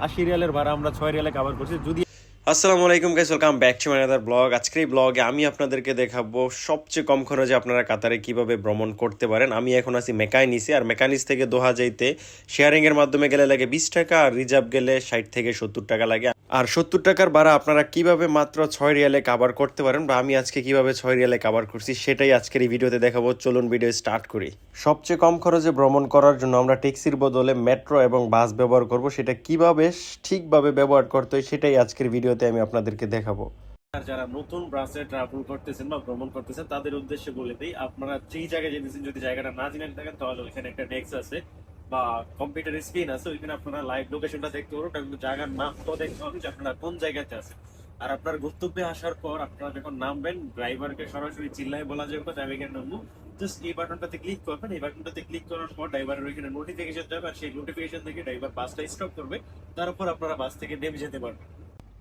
80 রিয়ালের ভাড়া আমরা 6 রিয়ালে কভার করছি। যদি আসসালামু আলাইকুম guys, welcome back to my other blog. আজকের এই ব্লগে আমি আপনাদেরকে দেখাবো সবচেয়ে কম খরচে আপনারা কাতারে কিভাবে ভ্রমণ করতে পারেন। আমি এখন আছি মেকানিসে, আর মেকানিস থেকে দোহা যাইতে শেয়ারিং এর মাধ্যমে গেলে লাগে 20 টাকা, আর রিজার্ভ গেলে 60 থেকে 70 টাকা লাগে। আর 70 টাকার ভাড়া আপনারা কিভাবে মাত্র 6 রিয়ালে কভার করতে পারেন, বা আমি আজকে কিভাবে 6 রিয়ালে কভার করছি সেটাই আজকের এই ভিডিওতে দেখাবো। চলুন ভিডিও স্টার্ট করি। সবচেয়ে কম খরচে ভ্রমণ করার জন্য আমরা ট্যাক্সির বদলে মেট্রো এবং বাস ব্যবহার করব। সেটা কিভাবে ঠিকভাবে ব্যবহার করতে হয় সেটাই আজকের ভিডিওতে আমি আপনাদেরকে দেখাবো। যারা নতুন বাসে ট্রাভেল করতেছেন বা ভ্রমণ করতেছেন তাদের উদ্দেশ্যে বলে দিই, আপনারা যেই জায়গায় যেতেছেন যদি জায়গাটা না জেনে থাকেন তাহলে ওইখানে একটা ডেস্ক আছে বা কম্পিউটার স্ক্রিন আছে, ওইখানে আপনারা লাইভ লোকেশনটা দেখতে পারবেন, কিন্তু জায়গার নামটাও দেখতে পাবেন যে আপনারা কোন জায়গাতে আছেন। আর আপনার গন্তব্যে আসার পর আপনারা যখন নামবেন ড্রাইভারকে সরাসরি চিল্লায় বলা যাবে আমি এখানে নামবো, জাস্ট এই বাটনটাতে ক্লিক করবেন। এই বাটনটাতে ক্লিক করার পর ড্রাইভারের ওইখানে নোটিফিকেশন যাবে, আর সেই নোটিফিকেশন থেকে ড্রাইভার বাসটা স্টপ করবে, তারপর আপনারা বাস থেকে নেমে যেতে পারবেন।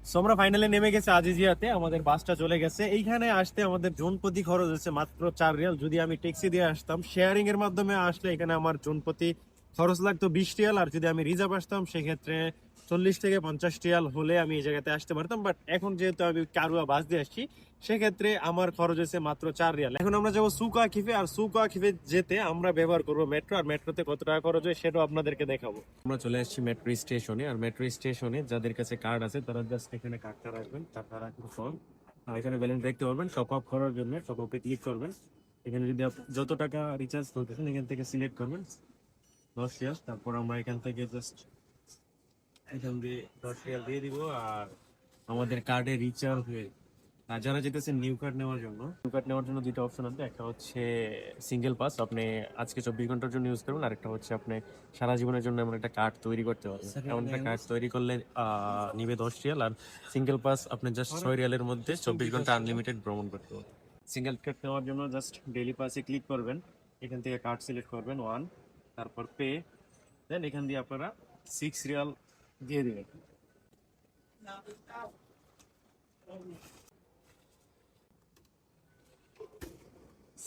সো আমরা ফাইনালি নেমে গেছে আজিজিয়াতে, আমাদের বাসটা চলে গেছে। এইখানে আসতে আমাদের জনপ্রতি খরচ হচ্ছে মাত্র 4 রিয়াল। যদি আমি ট্যাক্সি দিয়ে আসতাম, শেয়ারিং এর মাধ্যমে আসলে এখানে আমার জনপ্রতি খরচ লাগতো 20 রিয়াল, আর যদি আমি রিজার্ভ আসতাম সেক্ষেত্রে 40 থেকে 50 রিয়াল হলে আমি এই জায়গাতে আসতে পারতাম। বাট এখন যেহেতু আমি কারুয়া বাস দিয়ে আসছি সেক্ষেত্রে আমার খরচ হচ্ছে মাত্র 4 রিয়াল। এখন আমরা যাবো সুকা খিফে, আর সুকা খিফে যেতে আমরা ব্যবহার করবো মেট্রো, আর মেট্রোতে কত টাকা খরচ হয় সেটাও আপনাদেরকে দেখাবো। আমরা চলে আসছি মেট্রো স্টেশনে, আর মেট্রো স্টেশনে যাদের কাছে কার্ড আছে তারা জাস্ট এখানে কার্ডটা রাখবেন, তারপর রাখবেন ফোন, আর এখানে ব্যালেন্স দেখতে পারবেন। টপ আপ করার জন্য টপ আপে ক্লিক করবেন। এখানে যদি যত টাকা রিচার্জ করতেছেন এখান থেকে সিলেক্ট করবেন 10 রিয়াল। তারপর আমরা এখান থেকে জাস্ট এখান দিয়ে 10 রিয়াল দিয়ে দিব, আর আমাদের কার্ডে রিচার্জ হয়ে। আর যারা যেতেছেন নিউ কার্ড নেওয়ার জন্য, নিউ কার্ড নেওয়ার জন্য দুইটা অপশন আছে। একটা হচ্ছে সিঙ্গেল পাস, আপনি আজকে 24 ঘন্টার জন্য ইউজ করবেন, আর একটা হচ্ছে আপনি সারা জীবনের জন্য এমন একটা কার্ড তৈরি করতে পারবেন। এমন একটা কার্ড তৈরি করলে নিবে 10 রিয়াল, আর সিঙ্গেল পাস আপনি জাস্ট 6 রিয়ালের মধ্যে 24 ঘন্টা আনলিমিটেড ভ্রমণ করতে পারবেন। সিঙ্গেল কার্ড নেওয়ার জন্য জাস্ট ডেইলি পাসে ক্লিক করবেন, এখান থেকে কার্ড সিলেক্ট করবেন 1, তারপর পে, দেন এখান দিয়ে আপনারা 6 রিয়াল দিয়ে দিবেন।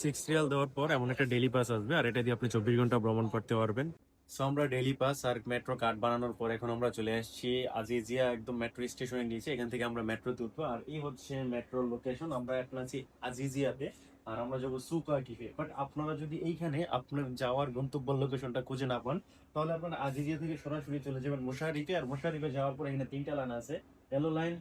6 রিয়াল দেওয়ার পর এমন একটা ডেইলি পাস আসবে, আর এটা দিয়ে আপনি 24 ঘন্টা ভ্রমণ করতে পারবেন। সো আমরা ডেইলি পাস আর মেট্রো কার্ড বানানোর পর এখন আমরা চলে আসছি আজিজিয়া, একদম মেট্রো স্টেশনের নিচে। এখান থেকে আমরা মেট্রোতে উঠবো, আর এই হচ্ছে মেট্রোর লোকেশন। আমরা এখন আছি আজিজিয়াতে, আর আমরা যাবো সুকা কিফে। বাট আপনারা যদি এইখানে আপনার যাওয়ার গন্তব্য লোকেশনটা খুঁজে না পান তাহলে আপনারা আজিজিয়া থেকে সরাসরি চলে যাবেন মুশারিফে, আর মুশারিফে যাওয়ার পর এখানে 3টা লাইন আছে, ইয়েলো লাইন,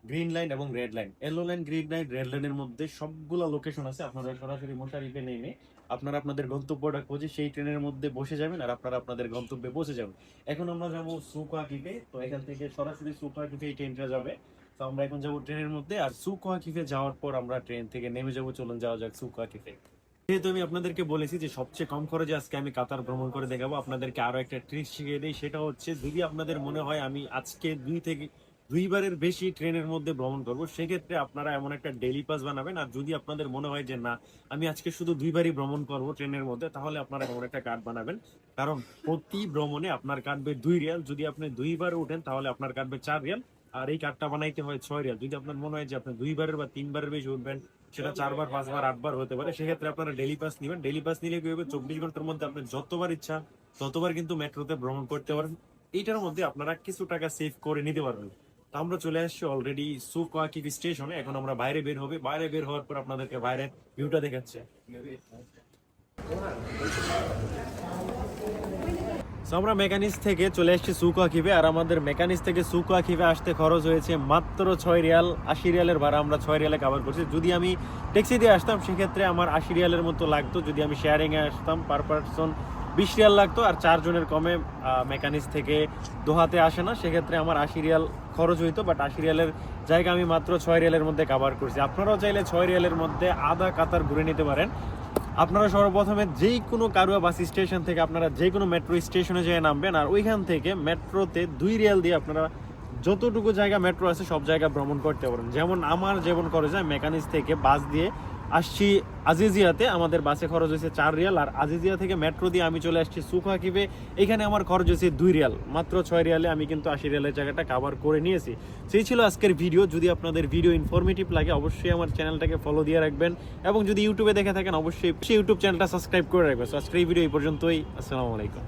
গ্রিন লাইন এবং red line. Yellow line, green line, red লাইনের মধ্যে সবগুলো লোকেশন আছে। আপনারা সরাসরি মুশারিফে নেমে আপনারা আপনাদের গন্তব্যটা খুঁজে সেই ট্রেনের মধ্যে বসে যাবেন, আর আপনারা আপনাদের গন্তব্যে পৌঁছে যাবেন। এখন আমরা যাবো সুকা কিফে, তো এখান থেকে সরাসরি সুকা কিফে এই ট্রেনটা যাবে। তো আমরা এখন যাবো ট্রেনের মধ্যে, আর সুকা কিফে যাওয়ার পর আমরা ট্রেন থেকে নেমে যাবো। চলুন যাওয়া যাক সুকা কিফে। যেহেতু আমি আপনাদেরকে বলেছি যে সবচেয়ে কম খরচে আজকে আমি কাতার ভ্রমণ করে দেখাবো, আপনাদেরকে আরো একটা ট্রিক শিখিয়ে দিই। সেটা হচ্ছে, যদি আপনাদের মনে হয় আমি আজকে 2বারের বেশি ট্রেনের মধ্যে ভ্রমণ করব, সেক্ষেত্রে আপনারা এমন একটা ডেইলি পাস বানাবেন। আর যদি আপনাদের মনে হয় যে না আমি আজকে শুধু 2বারই ভ্রমণ করব ট্রেনের মধ্যে, তাহলে আপনারা এমন একটা কার্ড বানাবেন। কারণ প্রতি ভ্রমণে আপনার কাটবে 2 রিয়াল। যদি আপনি 2বার উঠেন তাহলে আপনার কাটবে 4 রিয়াল, আর এই কার্ডটা বানাইতে হয় 6 রিয়াল। যদি আপনার মনে হয় যে আপনি 2বারের বা 3বারের বেশি উঠবেন, সেটা 4বার, 5বার, 8বার হতে পারে, সেক্ষেত্রে আপনারা ডেইলি পাস নেবেন। ডেইলি পাস নিলে কি হবে, 24 ঘন্টার মধ্যে আপনি যতবার ইচ্ছা ততবার কিন্তু মেট্রোতে ভ্রমণ করতে পারেন। এইটার মধ্যে আপনারা কিছু টাকা সেভ করে নিতে পারবেন। তো আমরা চলে আসছি অলরেডি সুকা কিফ স্টেশনে। এখন আমরা বাইরে বের হবে, বাইরে বের হওয়ার পর আপনাদেরকে বাইরের ভিউটা দেখাচ্ছে। আমরা মেকানিক্স থেকে চলে এসেছি সুকা কিফে, আর আমাদের মেকানিক্স থেকে সুকা কিফে আসতে খরচ হয়েছে মাত্র 6 রিয়াল। 80 রিয়ালের ভাড়া আমরা 6 রিয়ালে কভার করছি। যদি আমি ট্যাক্সি দিয়ে আসতাম সেক্ষেত্রে আমার 80 রিয়ালের মতো লাগতো। যদি আমি শেয়ারিং এ আসতাম পার পারসন 20 রিয়াল লাগতো, আর 4 জনের কমে মেকানিক্স থেকে দোহাতে আসে না, সেক্ষেত্রে আমার 80 রিয়াল খরচ হইতো। বাট 80 রিয়ালের জায়গা আমি মাত্র 6 রিয়ালের মধ্যে কভার করছি। আপনারাও চাইলে 6 রিয়ালের মধ্যে আধা কাতার ঘুরে নিতে পারেন। আপনারা সর্বপ্রথমে যেই কোনো কারুয়া বাস স্টেশন থেকে আপনারা যে কোনো মেট্রো স্টেশনে যেয়ে নামবেন, আর ওইখান থেকে মেট্রোতে 2 রিয়াল দিয়ে আপনারা যতটুকু জায়গা মেট্রো আছে সব জায়গা ভ্রমণ করতে পারেন। যেমন আমার যেমন খরচ হয়, মেকানিক্স থেকে বাস দিয়ে আসছি আজিজিয়াতে, আমাদের বাসে খরচ হয়েছে 4 রিয়াল, আর আজিজিয়া থেকে মেট্রো দিয়ে আমি চলে আসছি সুকা কিফে। এখানে আমার খরচ হয়েছে 2 রিয়াল। মাত্র 6 রিয়ালে আমি কিন্তু 80 রিয়ালের জায়গাটা কভার করে নিয়েছি। সেই ছিল আজকের ভিডিও। যদি আপনাদের ভিডিও ইনফরমেটিভ লাগে অবশ্যই আমার চ্যানেলটাকে ফলো দিয়ে রাখবেন, এবং যদি ইউটিউবে দেখে থাকেন অবশ্যই ইউটিউব চ্যানেলটা সাবস্ক্রাইব করে রাখবেন। আজকের এই ভিডিও এই পর্যন্তই। আসসালামু আলাইকুম।